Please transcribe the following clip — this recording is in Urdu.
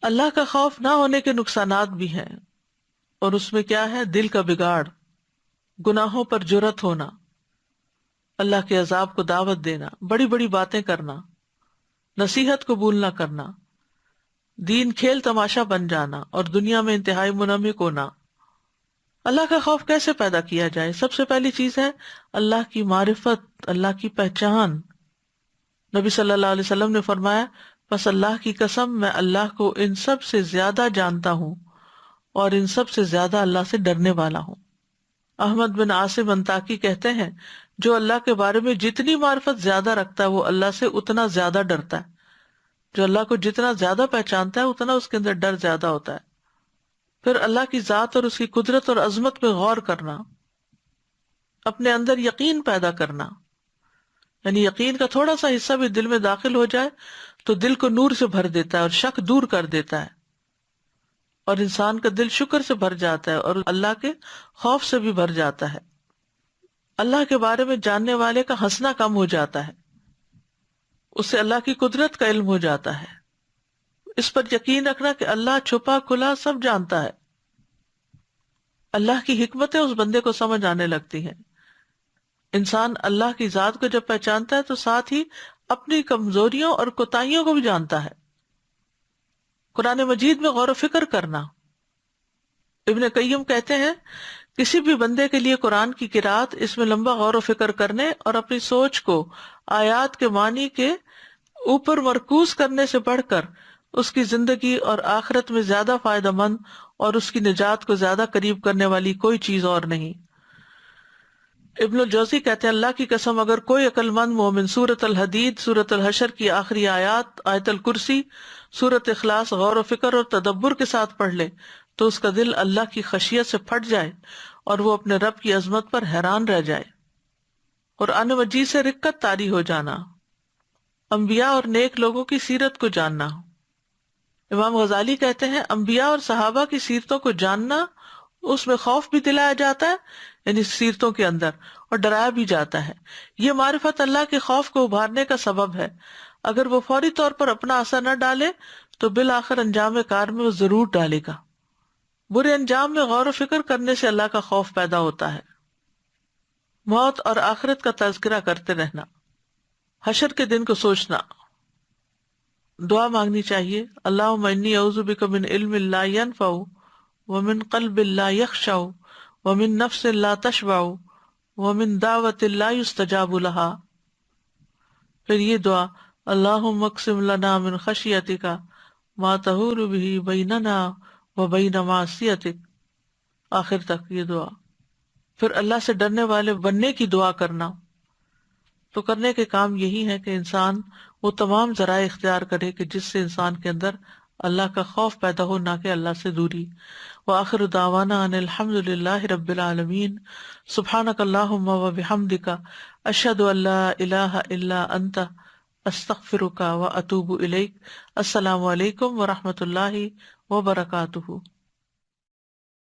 اللہ کا خوف نہ ہونے کے نقصانات بھی ہیں، اور اس میں کیا ہے؟ دل کا بگاڑ، گناہوں پر جرأت ہونا، اللہ کے عذاب کو دعوت دینا، بڑی بڑی باتیں کرنا، نصیحت قبول نہ کرنا، دین کھیل تماشا بن جانا، اور دنیا میں انتہائی منہمک ہونا۔ اللہ کا خوف کیسے پیدا کیا جائے؟ سب سے پہلی چیز ہے اللہ کی معرفت، اللہ کی پہچان۔ نبی صلی اللہ علیہ وسلم نے فرمایا، بس اللہ کی قسم میں اللہ کو ان سب سے زیادہ جانتا ہوں اور ان سب سے زیادہ اللہ سے ڈرنے والا ہوں۔ احمد بن عاصم انطاکی کہتے ہیں، جو اللہ کے بارے میں جتنی معرفت زیادہ رکھتا ہے وہ اللہ سے اتنا زیادہ ڈرتا ہے۔ جو اللہ کو جتنا زیادہ پہچانتا ہے اتنا اس کے اندر ڈر زیادہ ہوتا ہے۔ پھر اللہ کی ذات اور اس کی قدرت اور عظمت پہ غور کرنا، اپنے اندر یقین پیدا کرنا، یعنی یقین کا تھوڑا سا حصہ بھی دل میں داخل ہو جائے تو دل کو نور سے بھر دیتا ہے اور شک دور کر دیتا ہے، اور انسان کا دل شکر سے بھر جاتا ہے اور اللہ کے خوف سے بھی بھر جاتا ہے۔ اللہ کے بارے میں جاننے والے کا ہنسنا کم ہو جاتا ہے، اس سے اللہ کی قدرت کا علم ہو جاتا ہے۔ اس پر یقین رکھنا کہ اللہ چھپا کھلا سب جانتا ہے۔ اللہ کی حکمتیں اس بندے کو سمجھ آنے لگتی ہیں۔ انسان اللہ کی ذات کو جب پہچانتا ہے تو ساتھ ہی اپنی کمزوریوں اور کوتاہیوں کو بھی جانتا ہے۔ قرآن مجید میں غور و فکر کرنا۔ ابن قیم کہتے ہیں، کسی بھی بندے کے لیے قرآن کی قرأت اس میں لمبا غور و فکر کرنے اور اپنی سوچ کو آیات کے معنی کے اوپر مرکوز کرنے سے بڑھ کر اس کی زندگی اور آخرت میں زیادہ فائدہ مند اور اس کی نجات کو زیادہ قریب کرنے والی کوئی چیز اور نہیں۔ ابن الجوزی کہتے ہیں، اللہ کی قسم اگر کوئی عقل مند مومن سورۃ الحدید، سورۃ الحشر کی آخری آیات، آیت الکرسی، سورۃ اخلاص غور و فکر اور تدبر کے ساتھ پڑھ لے تو اس کا دل اللہ کی خشیت سے پھٹ جائے اور وہ اپنے رب کی عظمت پر حیران رہ جائے۔ قرآن مجید سے رقت طاری ہو جانا، انبیاء اور نیک لوگوں کی سیرت کو جاننا۔ امام غزالی کہتے ہیں، انبیاء اور صحابہ کی سیرتوں کو جاننا، اس میں خوف بھی دلایا جاتا ہے، یعنی سیرتوں کے اندر، اور ڈرایا بھی جاتا ہے۔ یہ معرفت اللہ کے خوف کو ابھارنے کا سبب ہے۔ اگر وہ فوری طور پر اپنا اثر نہ ڈالے تو بالآخر انجام کار میں وہ ضرور ڈالے گا۔ برے انجام میں غور و فکر کرنے سے اللہ کا خوف پیدا ہوتا ہے۔ موت اور آخرت کا تذکرہ کرتے رہنا، حشر کے دن کو سوچنا، دعا مانگنی چاہیے، اللہم انی اعوذ بک من علم لا ینفع ومن قلب لا یخشع ومن نفس لا تشبع ومن دعوت لا یستجاب لها۔ پھر یہ دعا، اللہم اقسم لنا من خشیتک ما تحول به بیننا وبین معصیتک، آخر تک یہ دعا۔ پھر اللہ سے ڈرنے والے بننے کی دعا کرنا۔ تو کرنے کے کام یہی ہے کہ انسان وہ تمام ذرائع اختیار کرے کہ جس سے انسان کے اندر اللہ کا خوف پیدا ہو، نہ کہ اللہ سے دوری۔ وآخر دعوانا ان الحمد للہ رب العالمین، سبحانک اللہم وبحمدک، اشہد ان لا الہ الا انت، استغفرک واتوب الیک۔ السلام علیکم ورحمۃ اللہ وبرکاتہ۔